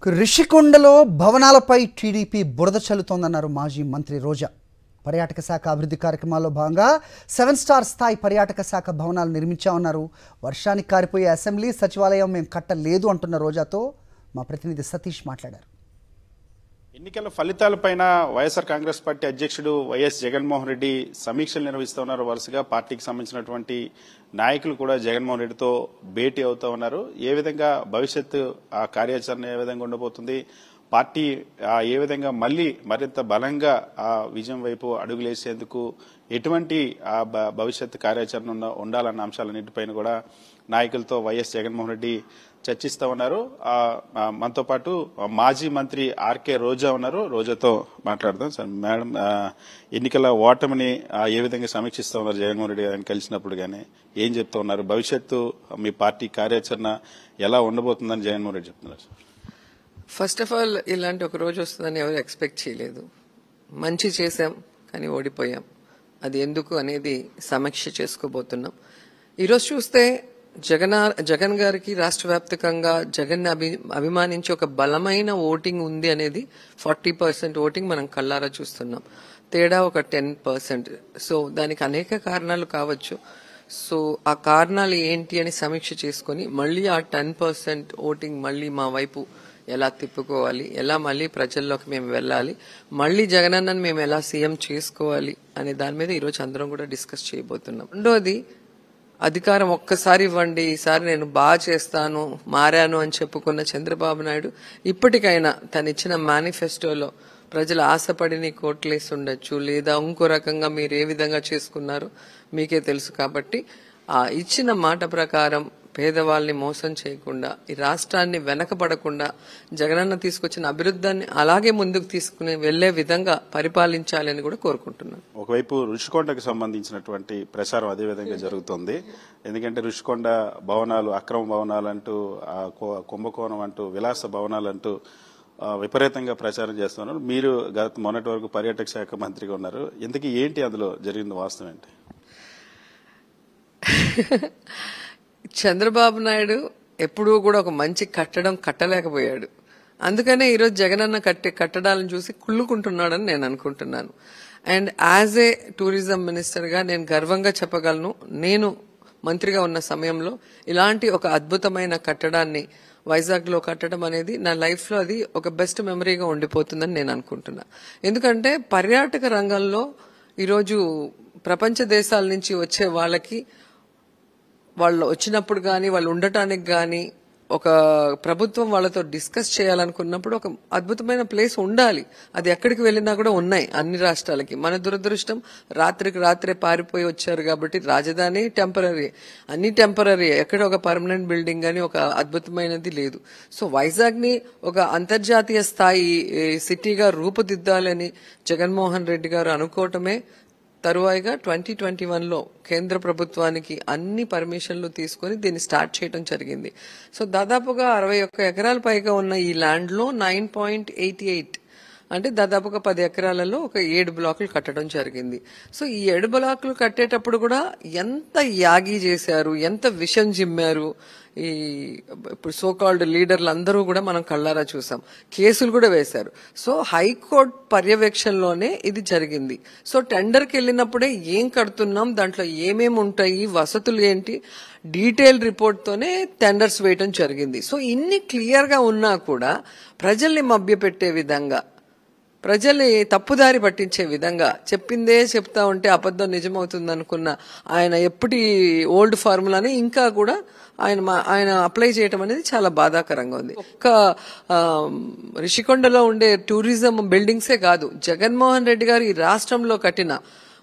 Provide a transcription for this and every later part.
రిషికొండలో భవనాలపై TDP బురద చల్లుతోందన్నారు మాజీ మంత్రి రోజా. పర్యాటక శాఖ అభివృద్ధి కార్యక్రమాల్లో భాగంగా 7 స్టార్ స్థాయి పర్యాటక శాఖ భవనాలు నిర్మించామన్నారు. వర్షానికి కారిపోయే అసెంబ్లీ సచివాలయం మేము కట్టలేదు అంటున్న రోజాతో మా ప్రతినిధి సతీష్ మాట్లాడారు. ఎన్నికల ఫలితాలపైన వైఎస్ఆర్ కాంగ్రెస్ పార్టీ అధ్యక్షుడు వైఎస్ జగన్మోహన్ రెడ్డి సమీక్షలు నిర్వహిస్తున్నారు. వరుసగా పార్టీకి సంబంధించినటువంటి నాయకులు కూడా జగన్మోహన్ రెడ్డితో భేటీ అవుతా ఉన్నారు. ఏ విధంగా భవిష్యత్తు ఆ కార్యాచరణ ఏ విధంగా ఉండబోతుంది, పార్టీ ఏ విధంగా మళ్లీ మరింత బలంగా ఆ విజయం వైపు అడుగులేసేందుకు ఎటువంటి ఆ భవిష్యత్తు కార్యాచరణ ఉండాలన్న అంశాలన్నింటిపైన కూడా నాయకులతో వైఎస్ జగన్మోహన్ రెడ్డి చర్చిస్తా ఉన్నారు. మనతో పాటు మాజీ మంత్రి ఆర్కే రోజా ఉన్నారు. రోజాతో మాట్లాడదాం. సార్, మేడం, ఎన్నికల ఓటమిని ఏ విధంగా సమీక్షిస్తా ఉన్నారు? జగన్మోహన్ రెడ్డి గారిని కలిసినప్పుడు గానీ ఏం చెప్తా ఉన్నారు? భవిష్యత్తు మీ పార్టీ కార్యాచరణ ఎలా ఉండబోతుందని జగన్మోహన్ రెడ్డి చెప్తున్నారు. ఫస్ట్ ఆఫ్ ఆల్, ఇలాంటి ఒక రోజు వస్తుందని ఎవరు ఎక్స్పెక్ట్ చేయలేదు. మంచి చేశాం కానీ ఓడిపోయాం. అది ఎందుకు అనేది సమీక్ష చేసుకోబోతున్నాం. ఈరోజు చూస్తే జగన్ గారికి రాష్ట్ర వ్యాప్తంగా జగన్ అభిమానించి ఒక బలమైన ఓటింగ్ ఉంది అనేది 40% ఓటింగ్ మనం కళ్ళారా చూస్తున్నాం. తేడా ఒక 10%. సో దానికి అనేక కారణాలు కావచ్చు. సో ఆ కారణాలు ఏంటి అని సమీక్ష చేసుకుని మళ్లీ ఆ 10% ఓటింగ్ మళ్లీ మా వైపు ఎలా తిప్పుకోవాలి, ఎలా మళ్లీ ప్రజల్లోకి మేము వెళ్ళాలి, మళ్లీ జగనన్నను మేము ఎలా సీఎం చేసుకోవాలి అనే దాని మీద ఈరోజు అందరం కూడా డిస్కస్ చేయబోతున్నాం. రెండోది, అధికారం ఒక్కసారి ఇవ్వండి, ఈసారి నేను బాగా చేస్తాను, మారాను అని చెప్పుకున్న చంద్రబాబు నాయుడు ఇప్పటికైనా తను ఇచ్చిన మేనిఫెస్టోలో ప్రజలు ఆశపడిని కోట్లేసి ఉండొచ్చు, లేదా ఇంకో రకంగా మీరు ఏ విధంగా చేసుకున్నారో మీకే తెలుసు. కాబట్టి ఆ ఇచ్చిన మాట ప్రకారం పేదవాళ్ళని మోసం చేయకుండా, ఈ రాష్ట్రాన్ని వెనకబడకుండా జగనన్న తీసుకొచ్చిన అభివృద్ధిని అలాగే ముందుకు తీసుకుని వెళ్లే విధంగా పరిపాలించాలని కూడా కోరుకుంటున్నాను. ఒకవైపు రుషికొండకు సంబంధించినటువంటి ప్రచారం అదే విధంగా జరుగుతుంది. ఎందుకంటే రుషికొండ భవనాలు అక్రమ భవనాలు అంటూ, కుంభకోణం అంటూ, విలాస భవనాలు అంటూ విపరీతంగా ప్రచారం చేస్తున్నారు. మీరు మొన్నటి వరకు పర్యాటక శాఖ మంత్రిగా ఉన్నారు. ఇంతకీ ఏంటి అందులో జరిగింది, వాస్తవం ఏంటి? చంద్రబాబు నాయుడు ఎప్పుడూ కూడా ఒక మంచి కట్టడం కట్టలేకపోయాడు. అందుకనే ఈరోజు జగనన్న కట్టే కట్టడాలను చూసి కుళ్ళుకుంటున్నాడని నేను అనుకుంటున్నాను. And as a tourism minister గా నేను గర్వంగా చెప్పగలను, నేను మంత్రిగా ఉన్న సమయంలో ఇలాంటి ఒక అద్భుతమైన కట్టడాన్ని వైజాగ్ లో కట్టడం అనేది నా లైఫ్ లో అది ఒక బెస్ట్ మెమరీగా ఉండిపోతుందని నేను అనుకుంటున్నా. ఎందుకంటే పర్యాటక రంగంలో ఈరోజు ప్రపంచ దేశాల నుంచి వచ్చే వాళ్ళకి, వాళ్ళు వచ్చినప్పుడు గాని, వాళ్ళు ఉండటానికి గాని, ఒక ప్రభుత్వం వాళ్ళతో డిస్కస్ చేయాలనుకున్నప్పుడు ఒక అద్భుతమైన ప్లేస్ ఉండాలి. అది ఎక్కడికి వెళ్ళినా కూడా ఉన్నాయి అన్ని రాష్ట్రాలకి. మన దురదృష్టం, రాత్రికి రాత్రే పారిపోయి వచ్చారు కాబట్టి రాజధాని టెంపరీ, అన్ని టెంపరీ, ఎక్కడ ఒక పర్మనెంట్ బిల్డింగ్ అని ఒక అద్భుతమైనది లేదు. సో వైజాగ్ ని ఒక అంతర్జాతీయ స్థాయి సిటీగా రూపుదిద్దాలని జగన్మోహన్ రెడ్డి గారు అనుకోవటమే తరువాయిగా 2021లో కేంద్ర ప్రభుత్వానికి అన్ని పర్మిషన్లు తీసుకుని దీన్ని స్టార్ట్ చేయడం జరిగింది. సో దాదాపుగా 61 ఎకరాల పైగా ఉన్న ఈ ల్యాండ్ లో 9.88 అంటే దాదాపుగా 10 ఎకరాలలో ఒక 7 బ్లాకులు కట్టడం జరిగింది. సో ఈ 7 బ్లాకులు కట్టేటప్పుడు కూడా ఎంత యాగి చేశారు, ఎంత విషం జిమ్మారు ఈ ఇప్పుడు సోకాల్డ్ లీడర్లు అందరూ కూడా మనం కళ్ళారా చూసాం. కేసులు కూడా వేశారు. సో హైకోర్టు పర్యవేక్షణలోనే ఇది జరిగింది. సో టెండర్కి వెళ్ళినప్పుడే ఏం కడుతున్నాం, దాంట్లో ఏమేమి ఉంటాయి, వసతులు ఏంటి, డీటెయిల్ రిపోర్ట్ తోనే టెండర్స్ వేయటం జరిగింది. సో ఇన్ని క్లియర్ గా ఉన్నా కూడా ప్రజల్ని మభ్యపెట్టే విధంగా, ప్రజల్ని తప్పుదారి పట్టించే విధంగా చెప్పిందే చెప్తా ఉంటే అబద్ధం నిజమవుతుంది అనుకున్న ఆయన ఎప్పటి ఓల్డ్ ఫార్ములాని ఇంకా కూడా ఆయన అప్లై చేయటం అనేది చాలా బాధాకరంగా ఉంది. ఒక్క రిషికొండలో ఉండే టూరిజం బిల్డింగ్సే కాదు, జగన్మోహన్ రెడ్డి గారు ఈ రాష్ట్రంలో కట్టిన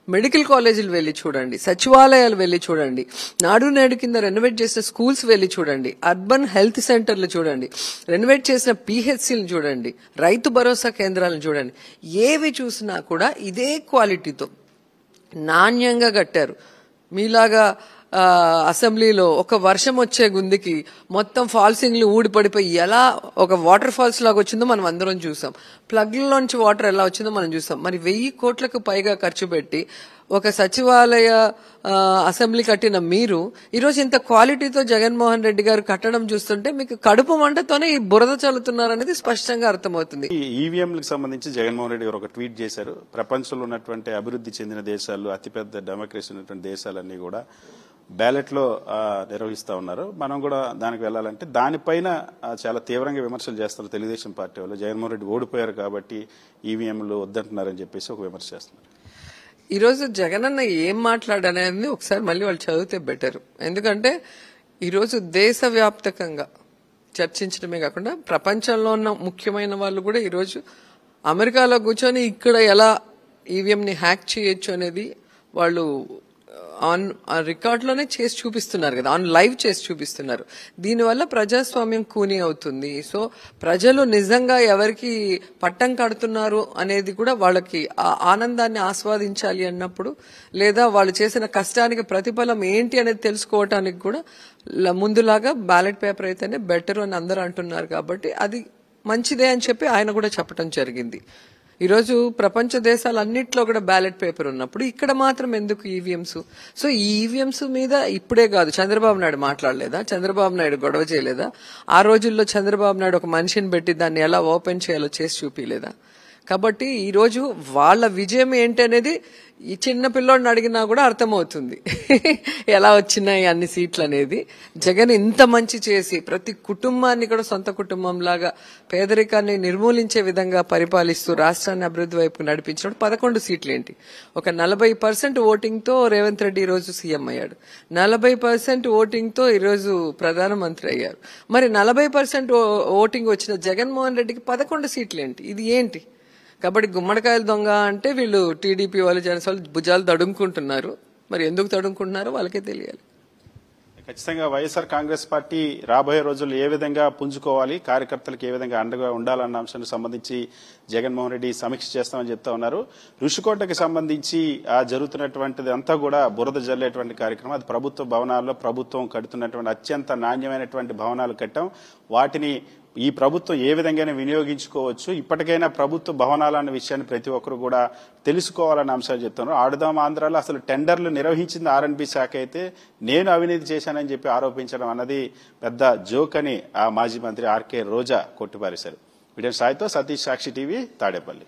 మెడికల్ కాలేజీలు వెళ్లి చూడండి, సచివాలయాలు వెళ్లి చూడండి, నాడు నేడు కింద రెనోవేట్ చేసిన స్కూల్స్ వెళ్లి చూడండి, అర్బన్ హెల్త్ సెంటర్లు చూడండి, రెనోవేట్ చేసిన పిహెచ్సిలు చూడండి, రైతు భరోసా కేంద్రాలను చూడండి. ఏవి చూసినా కూడా ఇదే క్వాలిటీతో నాణ్యంగా కట్టారు. మీలాగా అసెంబ్లీలో ఒక వర్షం వచ్చే గుందికి మొత్తం ఫాల్సింగ్లు ఊడి పడిపోయి ఎలా ఒక వాటర్ ఫాల్స్ లాగా వచ్చిందో మనం అందరం చూసాం. ప్లగ్లలోంచి వాటర్ ఎలా వచ్చిందో మనం చూసాం. మరి 1000 కోట్లకు పైగా ఖర్చు పెట్టి ఒక సచివాలయ అసెంబ్లీ కట్టిన మీరు ఈరోజు ఇంత క్వాలిటీతో జగన్మోహన్ రెడ్డి గారు కట్టడం చూస్తుంటే మీకు కడుపు మంటతోనే ఈ బురద చల్లుతున్నారనేది స్పష్టంగా అర్థమవుతుంది. ఈ ఈవీఎంలకు సంబంధించి జగన్మోహన్ రెడ్డి గారు ఒక ట్వీట్ చేశారు. ప్రపంచంలో ఉన్నటువంటి అభివృద్ధి చెందిన దేశాలు, అతిపెద్ద డెమోక్రసీ ఉన్నటువంటి దేశాలన్నీ కూడా బ్యాలెట్ లో నిర్వహిస్తా ఉన్నారు. మనం కూడా దానికి వెళ్లాలంటే దానిపైన చాలా తీవ్రంగా విమర్శలు చేస్తారు తెలుగుదేశం పార్టీ వాళ్ళు. జగన్మోహన్ రెడ్డి ఓడిపోయారు కాబట్టి ఈవీఎంలు వద్దంటున్నారని చెప్పేసి ఒక విమర్శ చేస్తున్నారు. ఈరోజు జగనన్న ఏం మాట్లాడనేది ఒకసారి మళ్ళీ వాళ్ళు చదివితే బెటర్. ఎందుకంటే ఈరోజు దేశవ్యాప్తంగా చర్చించడమే కాకుండా ప్రపంచంలో ఉన్న ముఖ్యమైన వాళ్ళు కూడా ఈరోజు అమెరికాలో కూర్చొని ఇక్కడ ఎలా ఈవీఎంని హ్యాక్ చేయొచ్చు అనేది వాళ్ళు ఆన్ రికార్డులోనే చేసి చూపిస్తున్నారు కదా, ఆన్ లైవ్ చేసి చూపిస్తున్నారు. దీనివల్ల ప్రజాస్వామ్యం కూని అవుతుంది. సో ప్రజలు నిజంగా ఎవరికి పట్టం కడుతున్నారు అనేది కూడా వాళ్ళకి ఆ ఆనందాన్ని ఆస్వాదించాలి అన్నప్పుడు, లేదా వాళ్ళు చేసిన కష్టానికి ప్రతిఫలం ఏంటి అనేది తెలుసుకోవటానికి కూడా ముందులాగా బ్యాలెట్ పేపర్ అయితేనే బెటర్ అని అందరూ అంటున్నారు. కాబట్టి అది మంచిదే అని చెప్పి ఆయన కూడా చెప్పడం జరిగింది. ఈరోజు ప్రపంచ దేశాలన్నింటిలో కూడా బ్యాలెట్ పేపర్ ఉన్నప్పుడు ఇక్కడ మాత్రం ఎందుకు ఈవీఎంస్? సో ఈ ఈవీఎంస్ మీద ఇప్పుడే కాదు, చంద్రబాబు నాయుడు మాట్లాడలేదా? చంద్రబాబు నాయుడు గొడవ చేయలేదా? ఆ రోజుల్లో చంద్రబాబు నాయుడు ఒక మనిషిని పెట్టి దాన్ని ఎలా ఓపెన్ చేయాలో చేసి చూపించలేదా? కాబట్టి ఈ రోజు వాళ్ళ విజయం ఏంటి అనేది ఈ చిన్న పిల్లోడిని అడిగినా కూడా అర్థమవుతుంది ఎలా వచ్చినాయి అన్ని సీట్లు అనేది. జగన్ ఇంత మంచి చేసి ప్రతి కుటుంబాన్ని కూడా సొంత కుటుంబం లాగా పేదరికాన్ని నిర్మూలించే విధంగా పరిపాలిస్తూ రాష్ట్రాన్ని అభివృద్ధి వైపు నడిపించినప్పుడు 11 సీట్లు ఏంటి? ఒక 40% ఓటింగ్ తో రేవంత్ రెడ్డి ఈ రోజు సీఎం అయ్యాడు. 40% ఓటింగ్ తో ఈ రోజు ప్రధానమంత్రి అయ్యారు. మరి 40% ఓటింగ్ వచ్చిన జగన్మోహన్ రెడ్డికి 11 సీట్లు ఏంటి? ఇది ఏంటి? కాబట్టి గుమ్మడికాయల దొంగ అంటే వీళ్ళు టీడీపీ వాళ్ళు, జనసేన వాళ్ళు భుజాలు తడుముకుంటున్నారు. మరి ఎందుకు తడుముకుంటున్నారో వాళ్ళకే తెలియాలి. ఖచ్చితంగా వైఎస్ఆర్ కాంగ్రెస్ పార్టీ రాబోయే రోజుల్లో ఏ విధంగా పుంజుకోవాలి, కార్యకర్తలకు ఏ విధంగా అండగా ఉండాలన్న అంశానికి సంబంధించి జగన్మోహన్ రెడ్డి సమీక్ష చేస్తామని చెప్తా ఉన్నారు. ఋషికోటకి సంబంధించి జరుగుతున్నటువంటిది అంతా కూడా బురద జల్లేటువంటి కార్యక్రమం. అది ప్రభుత్వ భవనాల్లో ప్రభుత్వం కడుతున్నటువంటి అత్యంత నాణ్యమైనటువంటి భవనాలు కట్టాం. వాటిని ఈ ప్రభుత్వం ఏ విధంగానే వినియోగించుకోవచ్చు. ఇప్పటికైనా ప్రభుత్వ భవనాలన్న విషయాన్ని ప్రతి ఒక్కరు కూడా తెలుసుకోవాలన్న అంశాలు చెప్తున్నారు. ఆడుదాం ఆంధ్రాలో అసలు టెండర్లు నిర్వహించింది ఆర్ఎండ్బి శాఖ అయితే నేను అవినీతి చేశానని చెప్పి ఆరోపించడం అన్నది పెద్ద జోక్ అని ఆ మాజీ మంత్రి ఆర్కే రోజా కొట్టిపారేశారు. వీడియో సాయితో సతీష్, సాక్షి టీవీ, తాడేపల్లి.